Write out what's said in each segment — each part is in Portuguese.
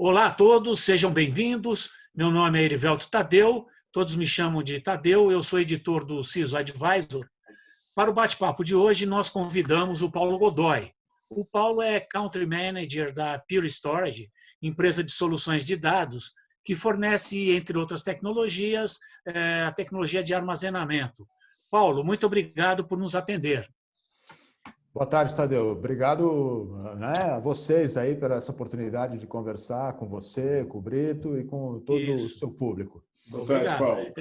Olá a todos, sejam bem-vindos. Meu nome é Erivelto Tadeu, todos me chamam de Tadeu, eu sou editor do CISO Advisor. Para o bate-papo de hoje, nós convidamos o Paulo Godoy. O Paulo é Country Manager da Pure Storage, empresa de soluções de dados, que fornece, entre outras tecnologias, a tecnologia de armazenamento. Paulo, muito obrigado por nos atender. Boa tarde, Tadeu. Obrigado, a vocês aí por essa oportunidade de conversar com você, com o Brito e com todo o seu público. Boa tarde, Paulo.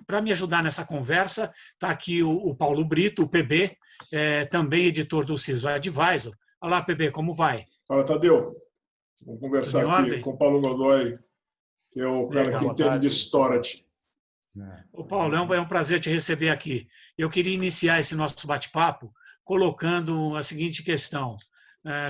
Para me ajudar nessa conversa, está aqui o Paulo Brito, o PB, também editor do CISO Advisor. Olá, PB, como vai? Fala, Tadeu. Vamos conversar aqui com o Paulo Godoy, que é o cara que entende de storage. Ô Paulo, é um prazer te receber aqui. Eu queria iniciar esse nosso bate-papo colocando a seguinte questão.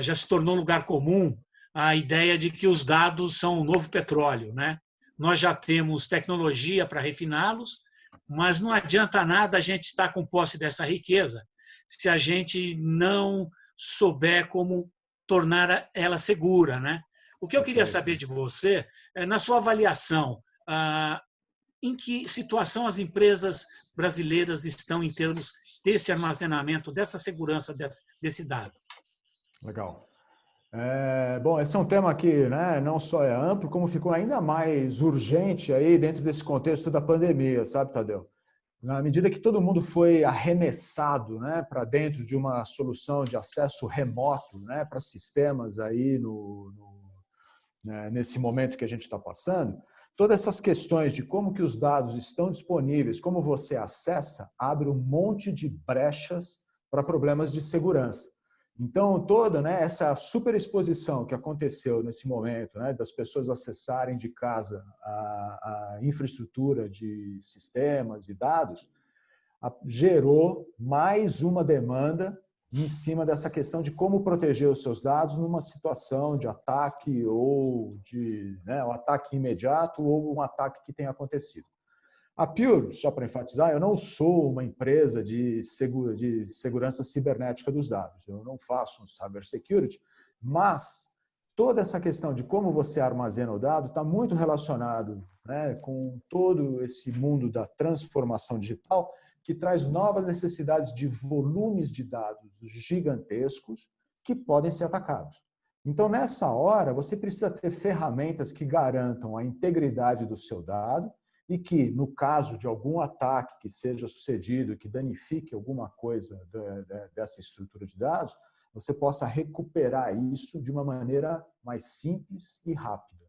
Já se tornou lugar comum a ideia de que os dados são o novo petróleo, né? Nós já temos tecnologia para refiná-los, mas não adianta nada a gente estar com posse dessa riqueza se a gente não souber como tornar ela segura, né? O que eu queria saber de você, na sua avaliação, em que situação as empresas brasileiras estão em termos desse armazenamento, dessa segurança desse dado? Legal. Bom, esse é um tema que, né, não só é amplo, como ficou ainda mais urgente aí dentro desse contexto da pandemia, sabe, Tadeu? Na medida que todo mundo foi arremessado, né, para dentro de uma solução de acesso remoto, né, para sistemas aí nesse momento que a gente está passando, todas essas questões de como que os dados estão disponíveis, como você acessa, abre um monte de brechas para problemas de segurança. Então, toda, né, essa superexposição que aconteceu nesse momento, né, das pessoas acessarem de casa a infraestrutura de sistemas e dados, gerou mais uma demanda em cima dessa questão de como proteger os seus dados numa situação de ataque ou de um ataque imediato ou um ataque que tenha acontecido. A Pure, só para enfatizar, eu não sou uma empresa de segurança cibernética dos dados, eu não faço cybersecurity, mas toda essa questão de como você armazena o dado está muito relacionado, né, com todo esse mundo da transformação digital, que traz novas necessidades de volumes de dados gigantescos que podem ser atacados. Então, nessa hora, você precisa ter ferramentas que garantam a integridade do seu dado e que, no caso de algum ataque que seja sucedido, que danifique alguma coisa dessa estrutura de dados, você possa recuperar isso de uma maneira mais simples e rápida.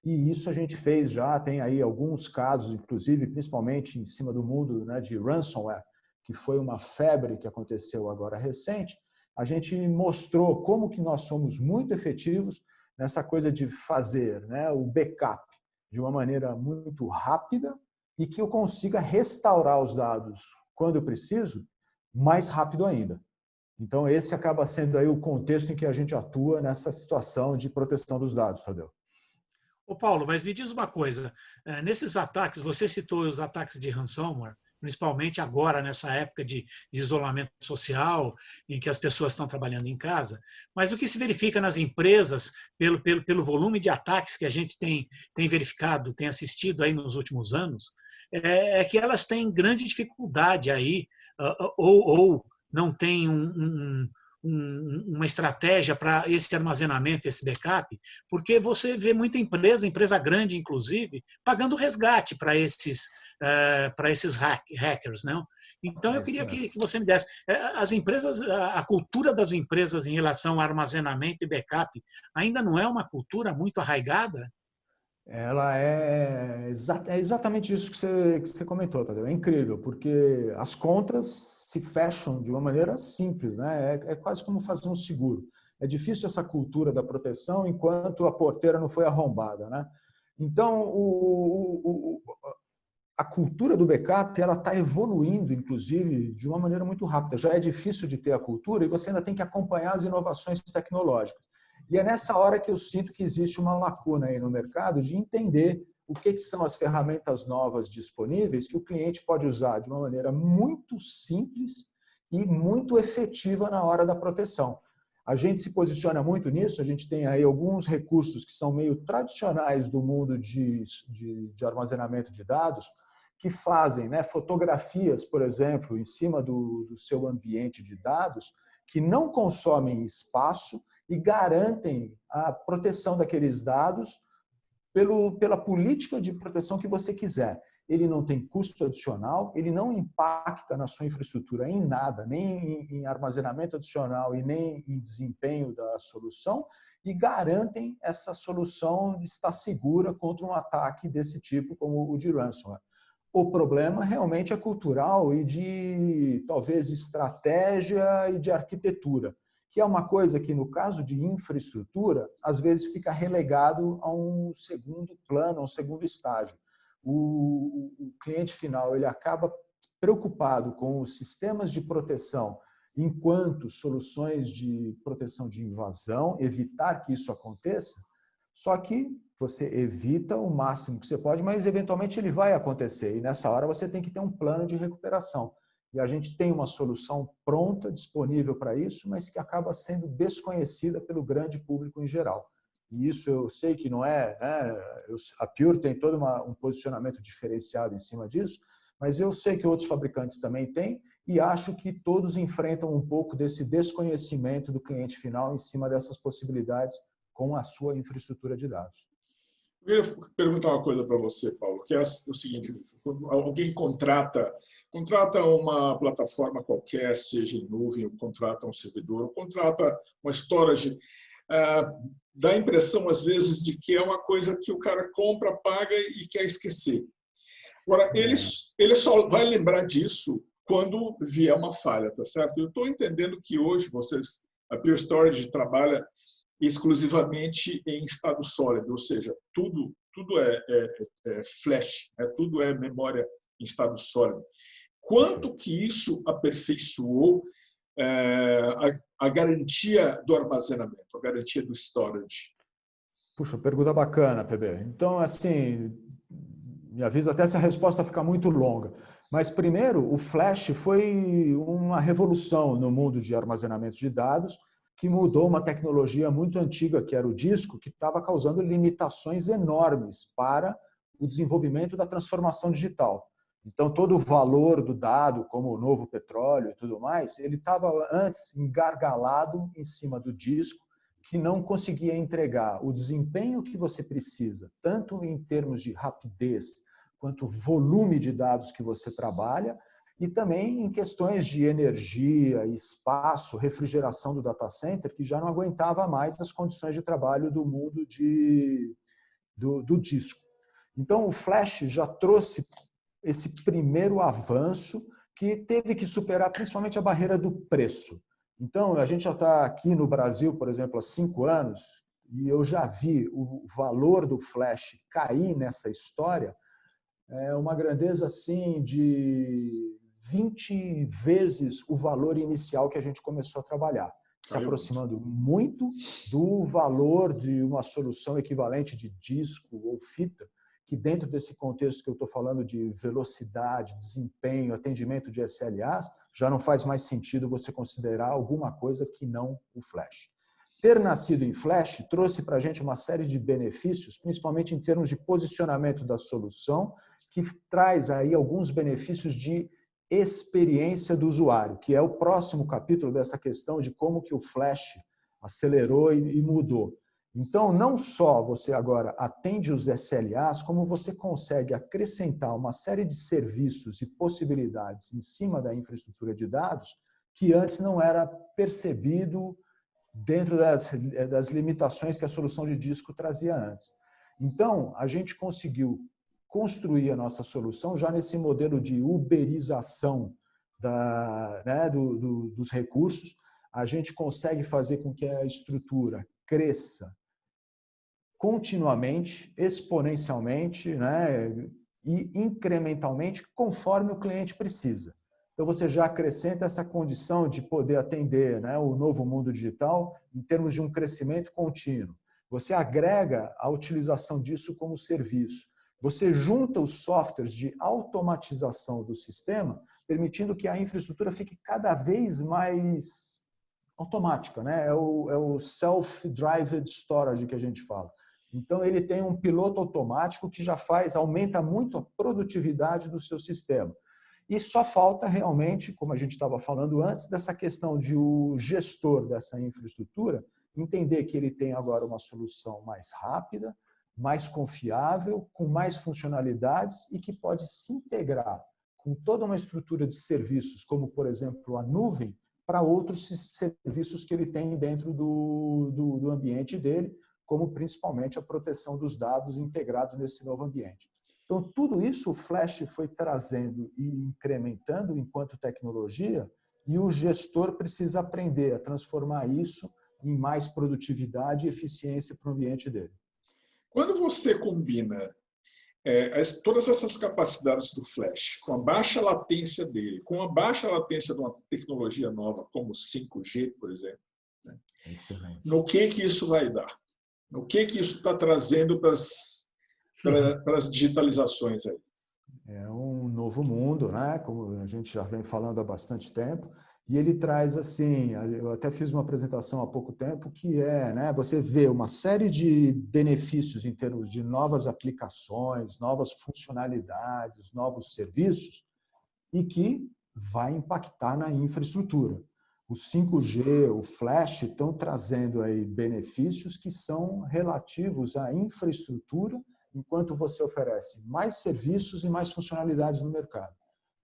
E isso a gente fez já, tem aí alguns casos, inclusive, principalmente em cima do mundo, né, de ransomware, que foi uma febre que aconteceu agora recente. A gente mostrou como que nós somos muito efetivos nessa coisa de fazer, né, o backup de uma maneira muito rápida e que eu consiga restaurar os dados quando eu preciso, mais rápido ainda. Então, esse acaba sendo aí o contexto em que a gente atua nessa situação de proteção dos dados, Tadeu. Ô Paulo, mas me diz uma coisa, nesses ataques, você citou os ataques de ransomware, principalmente agora, nessa época de isolamento social, em que as pessoas estão trabalhando em casa, mas o que se verifica nas empresas, pelo volume de ataques que a gente tem verificado, tem assistido aí nos últimos anos, é que elas têm grande dificuldade aí, ou não têm uma estratégia para esse armazenamento, esse backup, porque você vê muita empresa grande, inclusive, pagando resgate para esses hackers, não? Então, eu queria que você me desse. As empresas, a cultura das empresas em relação ao armazenamento e backup ainda não é uma cultura muito arraigada? Ela é exatamente isso que você comentou, Tadeu. É incrível, porque as contas se fecham de uma maneira simples, né? É quase como fazer um seguro. É difícil essa cultura da proteção enquanto a porteira não foi arrombada, né? Então, a cultura do backup ela está evoluindo, inclusive, de uma maneira muito rápida. Já é difícil de ter a cultura e você ainda tem que acompanhar as inovações tecnológicas. E é nessa hora que eu sinto que existe uma lacuna aí no mercado de entender o que são as ferramentas novas disponíveis que o cliente pode usar de uma maneira muito simples e muito efetiva na hora da proteção. A gente se posiciona muito nisso, a gente tem aí alguns recursos que são meio tradicionais do mundo de armazenamento de dados, que fazem, né, fotografias, por exemplo, em cima do seu ambiente de dados, que não consomem espaço e garantem a proteção daqueles dados pela política de proteção que você quiser. Ele não tem custo adicional, ele não impacta na sua infraestrutura em nada, nem em armazenamento adicional e nem em desempenho da solução, e garantem essa solução estar segura contra um ataque desse tipo, como o de ransomware. O problema realmente é cultural e de, talvez, estratégia e de arquitetura, que é uma coisa que, no caso de infraestrutura, às vezes fica relegado a um segundo plano, a um segundo estágio. O cliente final ele acaba preocupado com os sistemas de proteção enquanto soluções de proteção de invasão, evitar que isso aconteça, só que você evita o máximo que você pode, mas eventualmente ele vai acontecer, e nessa hora você tem que ter um plano de recuperação. E a gente tem uma solução pronta, disponível para isso, mas que acaba sendo desconhecida pelo grande público em geral. E isso eu sei que não é, né? A Pure tem todo um posicionamento diferenciado em cima disso, mas eu sei que outros fabricantes também têm e acho que todos enfrentam um pouco desse desconhecimento do cliente final em cima dessas possibilidades com a sua infraestrutura de dados. Eu queria perguntar uma coisa para você, Paulo, que é o seguinte: alguém contrata uma plataforma qualquer, seja em nuvem, ou contrata um servidor, ou contrata uma storage, dá a impressão, às vezes, de que é uma coisa que o cara compra, paga e quer esquecer. Agora, ele só vai lembrar disso quando vier uma falha, tá certo? Eu estou entendendo que hoje a Pure Storage trabalha exclusivamente em estado sólido, ou seja, tudo é flash, tudo é memória em estado sólido. Quanto que isso aperfeiçoou a garantia do armazenamento, a garantia do storage? Puxa, pergunta bacana, PB. Então, assim, me avisa até se a resposta ficar muito longa. Mas, primeiro, o flash foi uma revolução no mundo de armazenamento de dados, que mudou uma tecnologia muito antiga, que era o disco, que estava causando limitações enormes para o desenvolvimento da transformação digital. Então, todo o valor do dado, como o novo petróleo e tudo mais, ele estava antes engargalado em cima do disco, que não conseguia entregar o desempenho que você precisa, tanto em termos de rapidez, quanto volume de dados que você trabalha, e também em questões de energia, espaço, refrigeração do data center, que já não aguentava mais as condições de trabalho do mundo do disco. Então, o flash já trouxe esse primeiro avanço que teve que superar principalmente a barreira do preço. Então, a gente já está aqui no Brasil, por exemplo, há 5 anos, e eu já vi o valor do flash cair nessa história, é uma grandeza assim de 20 vezes o valor inicial que a gente começou a trabalhar, se aproximando muito do valor de uma solução equivalente de disco ou fita, que dentro desse contexto que eu estou falando de velocidade, desempenho, atendimento de SLAs, já não faz mais sentido você considerar alguma coisa que não o flash. Ter nascido em flash trouxe para a gente uma série de benefícios, principalmente em termos de posicionamento da solução, que traz aí alguns benefícios de experiência do usuário, que é o próximo capítulo dessa questão de como que o flash acelerou e mudou. Então, não só você agora atende os SLAs, como você consegue acrescentar uma série de serviços e possibilidades em cima da infraestrutura de dados que antes não era percebido dentro das limitações que a solução de disco trazia antes. Então, a gente conseguiu construir a nossa solução já nesse modelo de uberização dos recursos. A gente consegue fazer com que a estrutura cresça continuamente, exponencialmente, né, e incrementalmente, conforme o cliente precisa. Então, você já acrescenta essa condição de poder atender, né, o novo mundo digital em termos de um crescimento contínuo. Você agrega a utilização disso como serviço. Você junta os softwares de automatização do sistema, permitindo que a infraestrutura fique cada vez mais automática, né? É o self-driven storage que a gente fala. Então, ele tem um piloto automático que já aumenta muito a produtividade do seu sistema. E só falta realmente, como a gente estava falando antes, dessa questão de o gestor dessa infraestrutura entender que ele tem agora uma solução mais rápida, mais confiável, com mais funcionalidades e que pode se integrar com toda uma estrutura de serviços, como, por exemplo, a nuvem, para outros serviços que ele tem dentro do ambiente dele, como principalmente a proteção dos dados integrados nesse novo ambiente. Então, tudo isso o Flash foi trazendo e incrementando enquanto tecnologia, e o gestor precisa aprender a transformar isso em mais produtividade e eficiência para o ambiente dele. Quando você combina todas essas capacidades do Flash, com a baixa latência dele, com a baixa latência de uma tecnologia nova, como o 5G, por exemplo, né? No que isso vai dar? No que isso está trazendo para as digitalizações aí? É um novo mundo, né? Como a gente já vem falando há bastante tempo. E ele traz assim, eu até fiz uma apresentação há pouco tempo, que né, você vê uma série de benefícios em termos de novas aplicações, novas funcionalidades, novos serviços, e que vai impactar na infraestrutura. O 5G, o Flash estão trazendo aí benefícios que são relativos à infraestrutura, enquanto você oferece mais serviços e mais funcionalidades no mercado.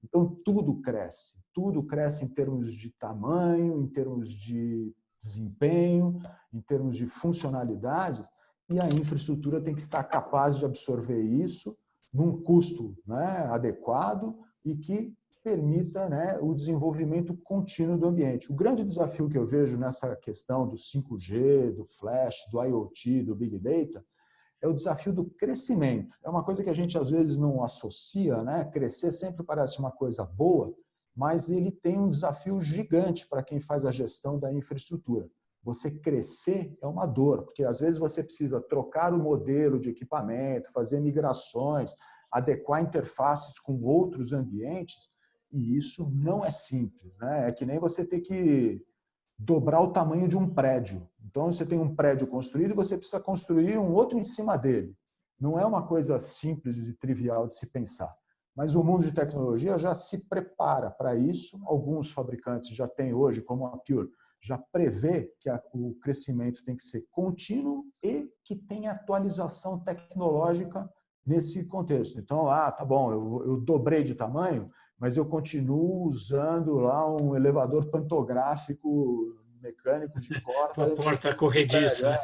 Então, tudo cresce em termos de tamanho, em termos de desempenho, em termos de funcionalidades, e a infraestrutura tem que estar capaz de absorver isso num custo, né, adequado e que permita, né, o desenvolvimento contínuo do ambiente. O grande desafio que eu vejo nessa questão do 5G, do Flash, do IoT, do Big Data, é o desafio do crescimento. É uma coisa que a gente às vezes não associa, né? Crescer sempre parece uma coisa boa, mas ele tem um desafio gigante para quem faz a gestão da infraestrutura. Você crescer é uma dor, porque às vezes você precisa trocar o modelo de equipamento, fazer migrações, adequar interfaces com outros ambientes, e isso não é simples, né? É que nem você ter que dobrar o tamanho de um prédio. Então, você tem um prédio construído e você precisa construir um outro em cima dele. Não é uma coisa simples e trivial de se pensar. Mas o mundo de tecnologia já se prepara para isso. Alguns fabricantes já têm hoje, como a Pure, já prevê que o crescimento tem que ser contínuo e que tem atualização tecnológica nesse contexto. Então, tá bom, eu dobrei de tamanho, mas eu continuo usando lá um elevador pantográfico mecânico de corda. Uma porta corrediça.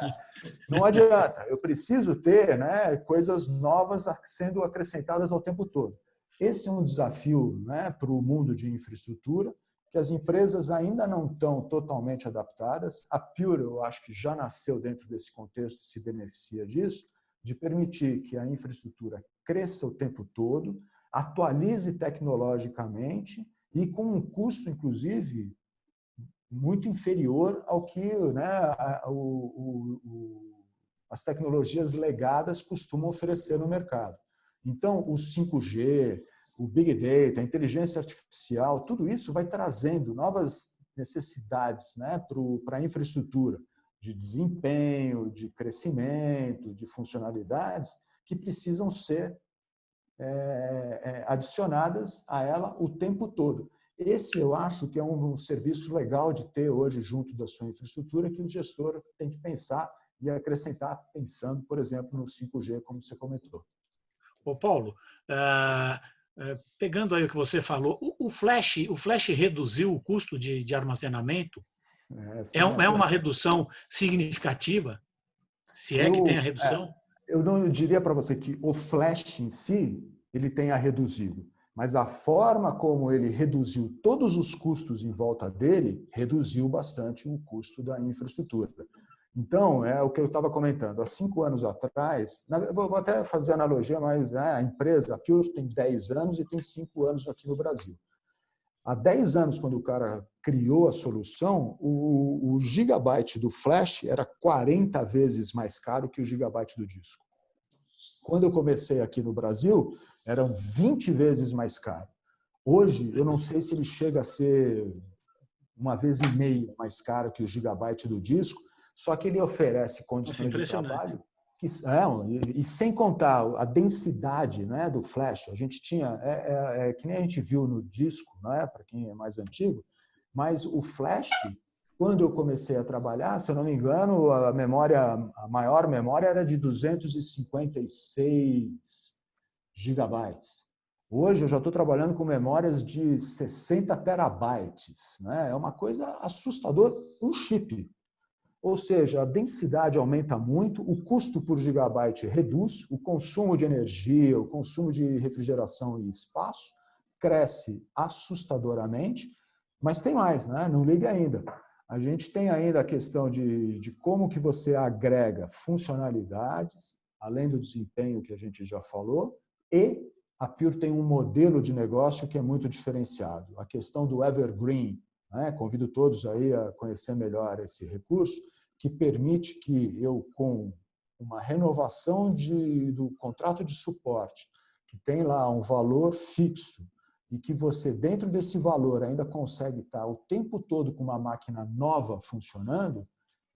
Não adianta, eu preciso ter, né, coisas novas sendo acrescentadas ao tempo todo. Esse é um desafio, né, para o mundo de infraestrutura, que as empresas ainda não estão totalmente adaptadas. A Pure, eu acho que já nasceu dentro desse contexto e se beneficia disso, de permitir que a infraestrutura cresça o tempo todo, atualize tecnologicamente e com um custo, inclusive, muito inferior ao que, né, as tecnologias legadas costumam oferecer no mercado. Então, o 5G, o Big Data, a inteligência artificial, tudo isso vai trazendo novas necessidades, né, para a infraestrutura de desempenho, de crescimento, de funcionalidades que precisam ser adicionadas a ela o tempo todo. Esse eu acho que é um serviço legal de ter hoje junto da sua infraestrutura, que o gestor tem que pensar e acrescentar pensando, por exemplo, no 5G, como você comentou. Ô Paulo, pegando aí o que você falou, o Flash reduziu o custo de armazenamento? É uma redução significativa? Se é que tem a redução? Eu não diria para você que o Flash em si ele tenha reduzido, mas a forma como ele reduziu todos os custos em volta dele, reduziu bastante o custo da infraestrutura. Então, é o que eu estava comentando. Há 5 anos atrás, vou até fazer analogia, mas a empresa, a Pure, tem 10 anos e tem 5 anos aqui no Brasil. Há 10 anos, quando o cara criou a solução, o gigabyte do flash era 40 vezes mais caro que o gigabyte do disco. Quando eu comecei aqui no Brasil, eram 20 vezes mais caro. Hoje, eu não sei se ele chega a ser uma vez e meia mais caro que o gigabyte do disco, só que ele oferece condições de trabalho que, e sem contar a densidade, né, do flash. A gente tinha, que nem a gente viu no disco, né, para quem é mais antigo, mas o flash, quando eu comecei a trabalhar, se eu não me engano, a maior memória era de 256 gigabytes. Hoje eu já estou trabalhando com memórias de 60 terabytes, né? É uma coisa assustadora, um chip. Ou seja, a densidade aumenta muito, o custo por gigabyte reduz, o consumo de energia, o consumo de refrigeração e espaço cresce assustadoramente, mas tem mais, né? Não liga ainda. A gente tem ainda a questão de como que você agrega funcionalidades, além do desempenho que a gente já falou, e a Pure tem um modelo de negócio que é muito diferenciado. A questão do Evergreen, né? Convido todos aí a conhecer melhor esse recurso, que permite que eu, com uma renovação do contrato de suporte, que tem lá um valor fixo, e que você, dentro desse valor, ainda consegue estar o tempo todo com uma máquina nova funcionando,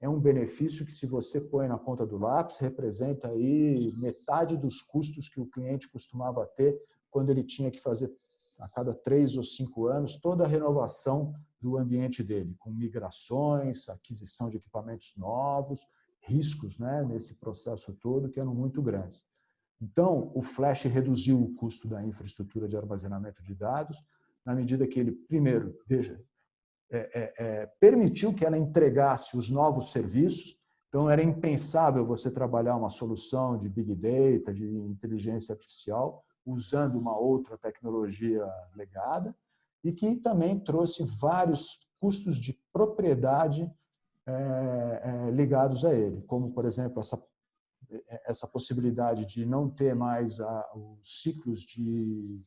é um benefício que, se você põe na ponta do lápis, representa aí metade dos custos que o cliente costumava ter quando ele tinha que fazer, a cada 3 ou 5 anos, toda a renovação do ambiente dele, com migrações, aquisição de equipamentos novos, riscos, né, nesse processo todo, que eram muito grandes. Então, o Flash reduziu o custo da infraestrutura de armazenamento de dados, na medida que ele, primeiro, permitiu que ela entregasse os novos serviços. Então, era impensável você trabalhar uma solução de Big Data, de inteligência artificial, usando uma outra tecnologia legada, e que também trouxe vários custos de propriedade ligados a ele, como, por exemplo, essa possibilidade de não ter mais os ciclos de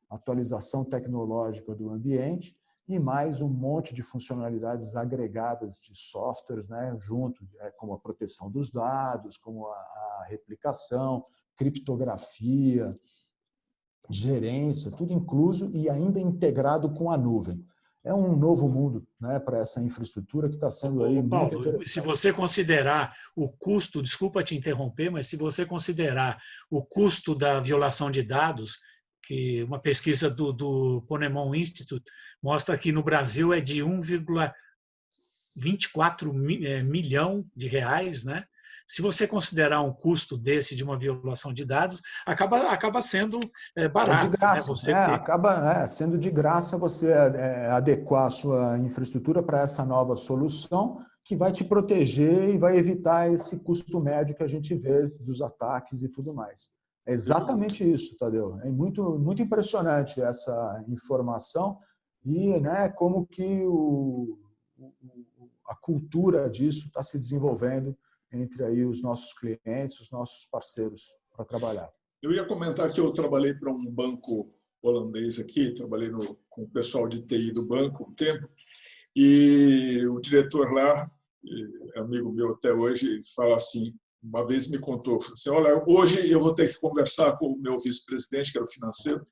atualização tecnológica do ambiente e mais um monte de funcionalidades agregadas de softwares, né, junto, como a proteção dos dados, como a replicação, criptografia, gerência, tudo incluso e ainda integrado com a nuvem. É um novo mundo, né, para essa infraestrutura que está sendo aí muito Paulo, interessante. se você considerar o custo, desculpa te interromper, mas se você considerar o custo da violação de dados, que uma pesquisa do Ponemon Institute mostra que no Brasil é de 1,24 milhão de reais, né? Se você considerar um custo desse de uma violação de dados, acaba sendo barato, de graça, né? Você acaba sendo de graça você adequar a sua infraestrutura para essa nova solução, que vai te proteger e vai evitar esse custo médio que a gente vê dos ataques e tudo mais. É exatamente isso, Tadeu. É muito, muito impressionante essa informação e, né, como que a cultura disso está se desenvolvendo entre aí os nossos clientes, os nossos parceiros para trabalhar. Eu ia comentar que eu trabalhei para um banco holandês aqui, trabalhei com o pessoal de TI do banco um tempo, e o diretor lá, amigo meu até hoje, fala assim, uma vez me contou, assim, olha, hoje eu vou ter que conversar com o meu vice-presidente, que era o financeiro,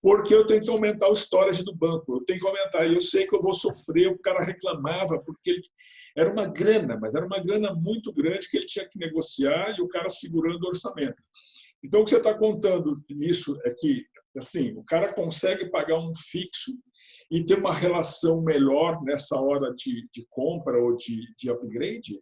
porque eu tenho que aumentar o storage do banco, eu tenho que aumentar, e eu sei que eu vou sofrer. O cara reclamava, porque era uma grana, mas era uma grana muito grande que ele tinha que negociar e o cara segurando o orçamento. Então, o que você está contando nisso é que, assim, o cara consegue pagar um fixo e ter uma relação melhor nessa hora de compra ou de upgrade?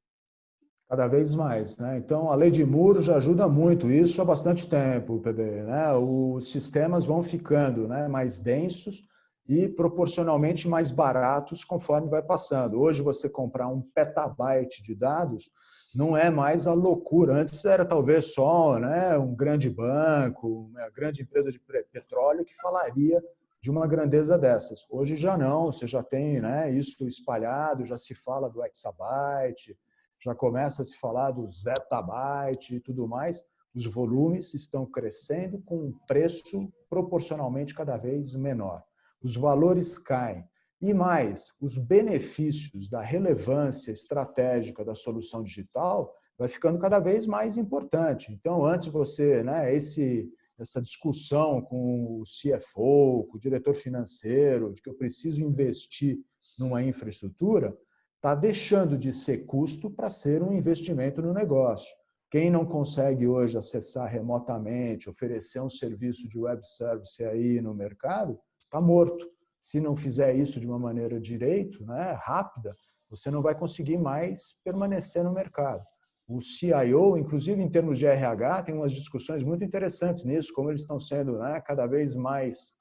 Cada vez mais, né? Então, a lei de Moore já ajuda muito isso há bastante tempo, PB, né? Os sistemas vão ficando, né, mais densos e proporcionalmente mais baratos conforme vai passando. Hoje, você comprar 1 petabyte de dados não é mais a loucura. Antes era talvez só, né, um grande banco, uma grande empresa de petróleo que falaria de uma grandeza dessas. Hoje já não, você já tem, né, isso espalhado, já se fala do exabyte, já começa a se falar do zettabyte e tudo mais. Os volumes estão crescendo com um preço proporcionalmente cada vez menor. Os valores caem. E mais, os benefícios da relevância estratégica da solução digital vai ficando cada vez mais importante. Então, antes você, né, essa discussão com o CFO, com o diretor financeiro, de que eu preciso investir numa infraestrutura, está deixando de ser custo para ser um investimento no negócio. Quem não consegue hoje acessar remotamente, oferecer um serviço de web service aí no mercado, está morto. Se não fizer isso de uma maneira direito, né, rápida, você não vai conseguir mais permanecer no mercado. O CIO, inclusive em termos de RH, tem umas discussões muito interessantes nisso, como eles estão sendo, né, cada vez mais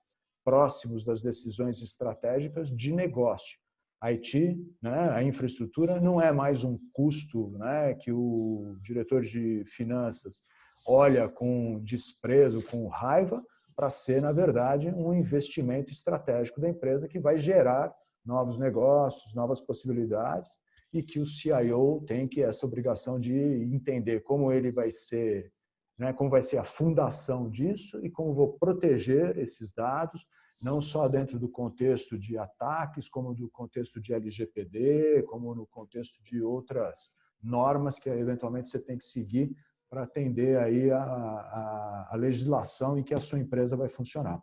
próximos das decisões estratégicas de negócio. A IT, né, a infraestrutura, não é mais um custo, né, que o diretor de finanças olha com desprezo, com raiva, para ser, na verdade, um investimento estratégico da empresa que vai gerar novos negócios, novas possibilidades, e que o CIO tem essa obrigação de entender como ele vai ser, né, como vai ser a fundação disso e como vou proteger esses dados, não só dentro do contexto de ataques, como do contexto de LGPD, como no contexto de outras normas que eventualmente você tem que seguir para atender aí a legislação em que a sua empresa vai funcionar.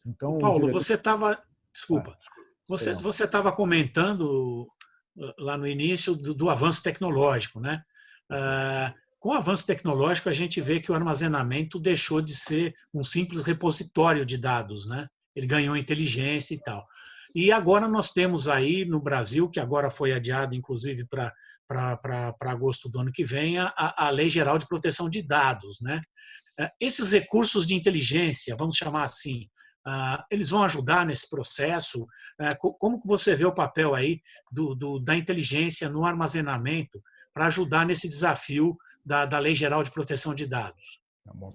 Então, Paulo, você estava, desculpa, desculpa, você estava comentando lá no início do avanço tecnológico, né? Com o avanço tecnológico, a gente vê que o armazenamento deixou de ser um simples repositório de dados, né? Ele ganhou inteligência e tal. E agora nós temos aí no Brasil, que agora foi adiado, inclusive, para agosto do ano que vem, a Lei Geral de Proteção de Dados, né? Esses recursos de inteligência, vamos chamar assim, eles vão ajudar nesse processo? Como que você vê o papel aí da inteligência no armazenamento para ajudar nesse desafio da Lei Geral de Proteção de Dados?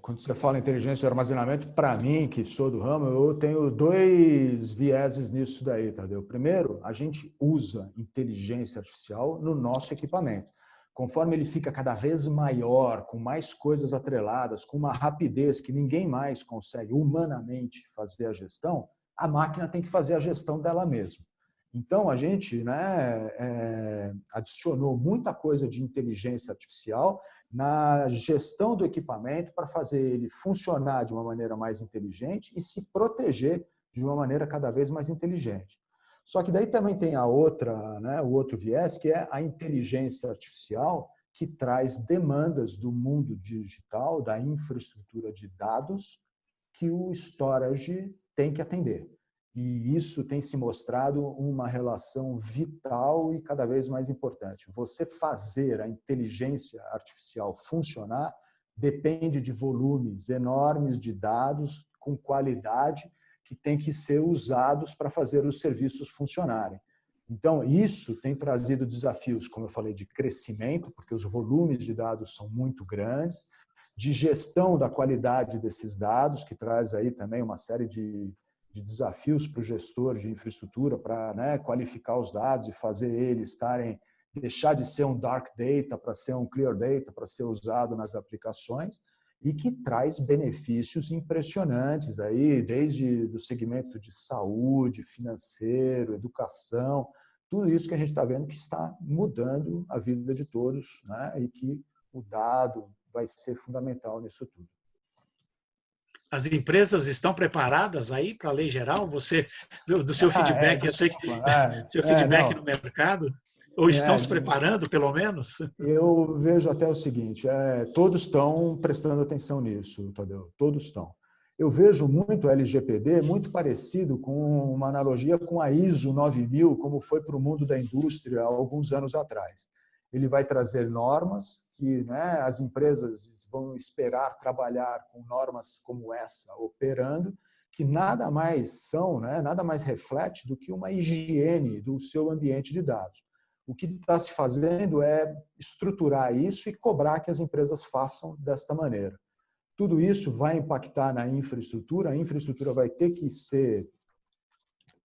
Quando você fala em inteligência de armazenamento, para mim, que sou do ramo, eu tenho dois vieses nisso daí, Tadeu. Primeiro, a gente usa inteligência artificial no nosso equipamento. Conforme ele fica cada vez maior, com mais coisas atreladas, com uma rapidez que ninguém mais consegue humanamente fazer a gestão, a máquina tem que fazer a gestão dela mesma. Então, a gente, né, adicionou muita coisa de inteligência artificial na gestão do equipamento para fazer ele funcionar de uma maneira mais inteligente e se proteger de uma maneira cada vez mais inteligente. Só que daí também tem a outra, né, o outro viés, que é a inteligência artificial, que traz demandas do mundo digital, da infraestrutura de dados, que o storage tem que atender. E isso tem se mostrado uma relação vital e cada vez mais importante. Você fazer a inteligência artificial funcionar depende de volumes enormes de dados com qualidade que tem que ser usados para fazer os serviços funcionarem. Então, isso tem trazido desafios, como eu falei, de crescimento, porque os volumes de dados são muito grandes, de gestão da qualidade desses dados, que traz aí também uma série de desafios para o gestor de infraestrutura para, né, qualificar os dados e fazer eles deixar de ser um dark data para ser um clear data, para ser usado nas aplicações, e que traz benefícios impressionantes aí, desde do segmento de saúde, financeiro, educação, tudo isso que a gente está vendo que está mudando a vida de todos, né, e que o dado vai ser fundamental nisso tudo. As empresas estão preparadas aí para a lei geral? Você, do seu feedback, eu sei que seu feedback no mercado, ou estão se preparando, pelo menos? Eu vejo até o seguinte, todos estão prestando atenção nisso, Tadeu, todos estão. Eu vejo muito o LGPD muito parecido com uma analogia com a ISO 9000, como foi para o mundo da indústria há alguns anos atrás. Ele vai trazer normas que, né, as empresas vão esperar trabalhar com normas como essa operando, que nada mais são, né, nada mais reflete do que uma higiene do seu ambiente de dados. O que está se fazendo é estruturar isso e cobrar que as empresas façam desta maneira. Tudo isso vai impactar na infraestrutura, a infraestrutura vai ter que ser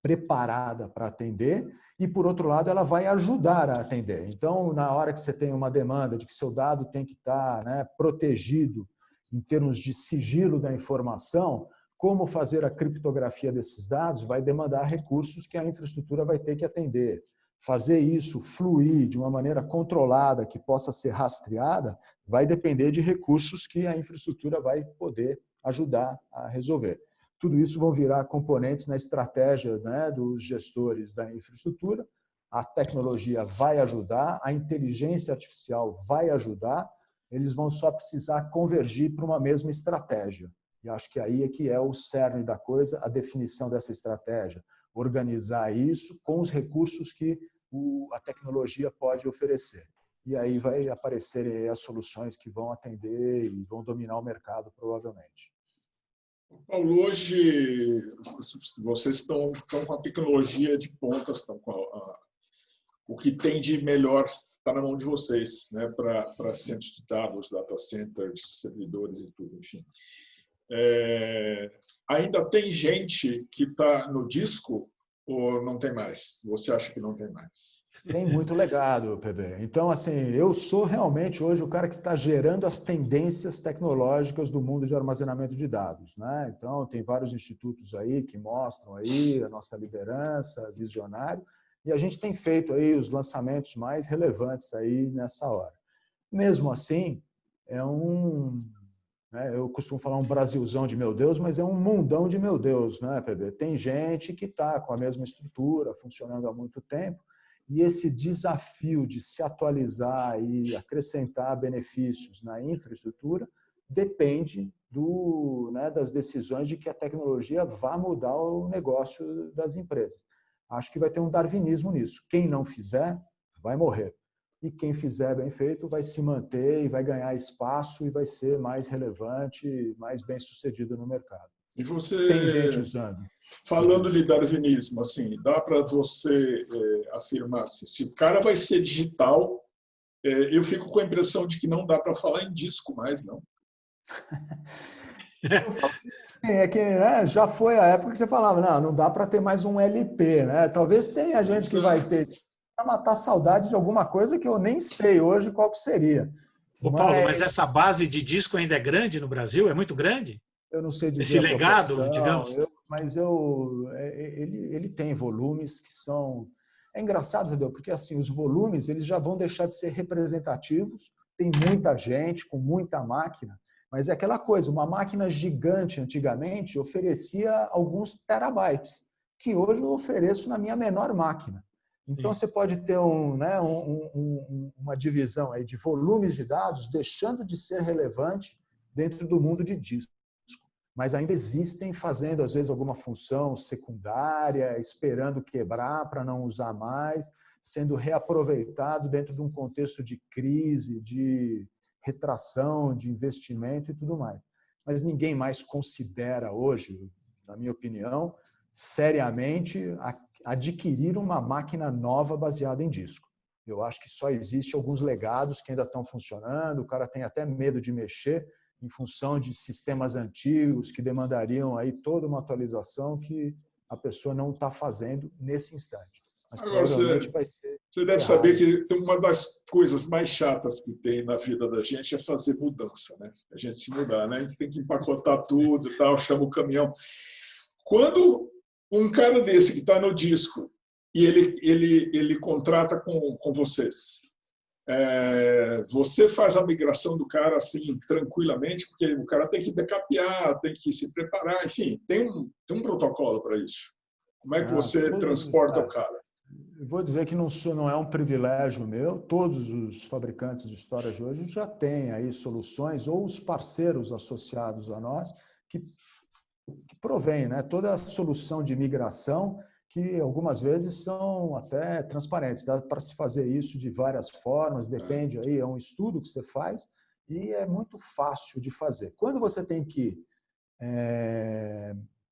preparada para atender e, por outro lado, ela vai ajudar a atender. Então, na hora que você tem uma demanda de que seu dado tem que estar, né, protegido em termos de sigilo da informação, como fazer a criptografia desses dados vai demandar recursos que a infraestrutura vai ter que atender. Fazer isso fluir de uma maneira controlada, que possa ser rastreada, vai depender de recursos que a infraestrutura vai poder ajudar a resolver. tudo isso vão virar componentes na estratégia, né, dos gestores da infraestrutura. A tecnologia vai ajudar, a inteligência artificial vai ajudar, eles vão só precisar convergir para uma mesma estratégia. E acho que aí é que é o cerne da coisa, a definição dessa estratégia. Organizar isso com os recursos que a tecnologia pode oferecer. E aí vai aparecerem as soluções que vão atender e vão dominar o mercado, provavelmente. Paulo, hoje vocês estão com a tecnologia de ponta, estão com o que tem de melhor está na mão de vocês, né, para centros de dados, data centers, servidores e tudo, enfim. Ainda tem gente que está no disco ou não tem mais? Você acha que não tem mais? Tem muito legado, PB. Então, assim, eu sou realmente hoje o cara que está gerando as tendências tecnológicas do mundo de armazenamento de dados, né? Então, tem vários institutos aí que mostram aí a nossa liderança, visionário, e a gente tem feito aí os lançamentos mais relevantes aí nessa hora. Mesmo assim, eu costumo falar um Brasilzão de meu Deus, mas é um mundão de meu Deus, né, PB? Tem gente que está com a mesma estrutura, funcionando há muito tempo, e esse desafio de se atualizar e acrescentar benefícios na infraestrutura depende das decisões de que a tecnologia vá mudar o negócio das empresas. Acho que vai ter um darwinismo nisso. Quem não fizer, vai morrer. E quem fizer bem feito vai se manter e vai ganhar espaço e vai ser mais relevante, mais bem sucedido no mercado. E você, tem gente usando. Falando de darwinismo, assim, dá para você afirmar assim, se o cara vai ser digital, eu fico com a impressão de que não dá para falar em disco mais, não. É que, né, já foi a época que você falava, não dá para ter mais um LP, né? Talvez tenha gente que vai ter para matar saudade de alguma coisa que eu nem sei hoje qual que seria. Ô, Paulo, mas essa base de disco ainda é grande no Brasil? É muito grande? Eu não sei dizer esse legado, digamos. Mas ele tem volumes que são... É engraçado, entendeu? Porque assim, os volumes eles já vão deixar de ser representativos, tem muita gente com muita máquina, mas é aquela coisa, uma máquina gigante antigamente oferecia alguns terabytes, que hoje eu ofereço na minha menor máquina. Então, você pode ter uma divisão aí de volumes de dados deixando de ser relevante dentro do mundo de disco. Mas ainda existem fazendo, às vezes, alguma função secundária, esperando quebrar para não usar mais, sendo reaproveitado dentro de um contexto de crise, de retração, de investimento e tudo mais. Mas ninguém mais considera hoje, na minha opinião, seriamente adquirir uma máquina nova baseada em disco. Eu acho que só existe alguns legados que ainda estão funcionando, o cara tem até medo de mexer em função de sistemas antigos que demandariam aí toda uma atualização que a pessoa não está fazendo nesse instante. Mas agora, provavelmente vai ser... Você deve saber que uma das coisas mais chatas que tem na vida da gente é fazer mudança, né? A gente se mudar, né? A gente tem que empacotar tudo e tal, chama o caminhão. Quando um cara desse que está no disco e ele contrata com vocês, você faz a migração do cara assim tranquilamente, porque o cara tem que backupear, tem que se preparar, enfim, tem um protocolo para isso. Como é que você transporta o cara? Eu vou dizer que não é um privilégio meu, todos os fabricantes de storage hoje já têm aí soluções, ou os parceiros associados a nós, que provém, né? Toda a solução de migração, que algumas vezes são até transparentes. Dá para se fazer isso de várias formas, depende aí, é um estudo que você faz e é muito fácil de fazer. Quando você tem que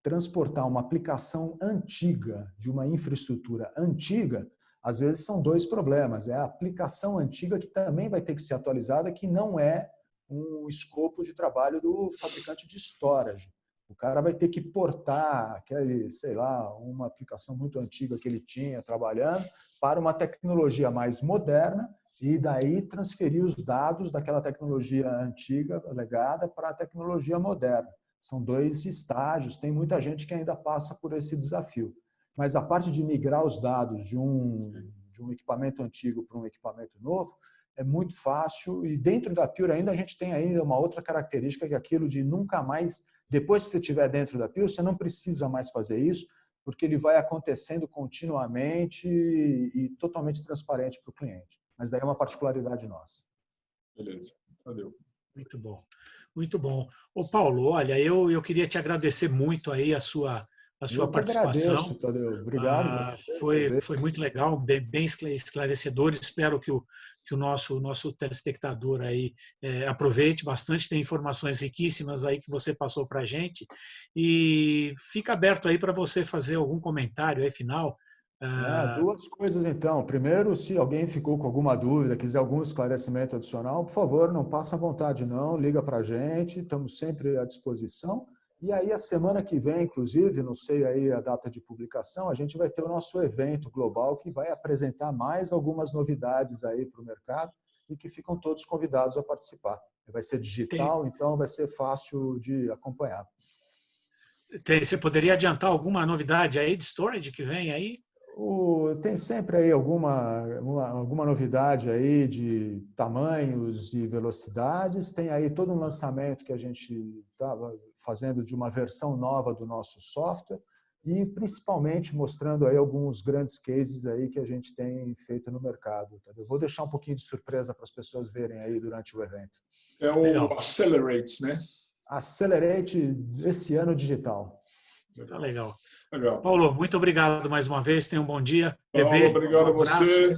transportar uma aplicação antiga de uma infraestrutura antiga, às vezes são dois problemas. É a aplicação antiga que também vai ter que ser atualizada, que não é um escopo de trabalho do fabricante de storage. O cara vai ter que portar aquele, sei lá, uma aplicação muito antiga que ele tinha trabalhando para uma tecnologia mais moderna e daí transferir os dados daquela tecnologia antiga, legada, para a tecnologia moderna. São dois estágios, tem muita gente que ainda passa por esse desafio. Mas a parte de migrar os dados de um equipamento antigo para um equipamento novo é muito fácil e dentro da Pure ainda a gente tem ainda uma outra característica que é aquilo de nunca mais Depois que você estiver dentro da PIL, você não precisa mais fazer isso, porque ele vai acontecendo continuamente e totalmente transparente para o cliente. Mas daí é uma particularidade nossa. Beleza, valeu. Muito bom, muito bom. Ô Paulo, olha, eu queria te agradecer muito aí a sua Eu que participação. agradeço, Tadeu. Obrigado você também. Foi muito legal, bem esclarecedor. Espero que o nosso telespectador aí aproveite bastante, tem informações riquíssimas aí que você passou para a gente. E fica aberto aí para você fazer algum comentário aí final. Duas coisas então. Primeiro, se alguém ficou com alguma dúvida, quiser algum esclarecimento adicional, por favor, não passa à vontade não, liga para a gente, estamos sempre à disposição. E aí a semana que vem, inclusive, não sei aí a data de publicação, a gente vai ter o nosso evento global que vai apresentar mais algumas novidades aí para o mercado e que ficam todos convidados a participar. Vai ser digital, então vai ser fácil de acompanhar. Você poderia adiantar alguma novidade aí de storage que vem aí? Tem sempre aí alguma novidade aí de tamanhos e velocidades. Tem aí todo um lançamento que a gente estava fazendo de uma versão nova do nosso software e principalmente mostrando aí alguns grandes cases aí que a gente tem feito no mercado. Eu vou deixar um pouquinho de surpresa para as pessoas verem aí durante o evento. É o Legal. Accelerate, né? Accelerate esse ano digital. Tá legal. Legal. Paulo, muito obrigado mais uma vez. Tenha um bom dia. Paulo, Bebê, obrigado a você.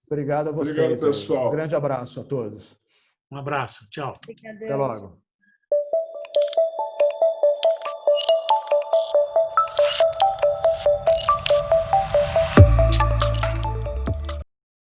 Obrigado a vocês. Obrigado, pessoal. Um grande abraço a todos. Um abraço. Tchau. Até logo.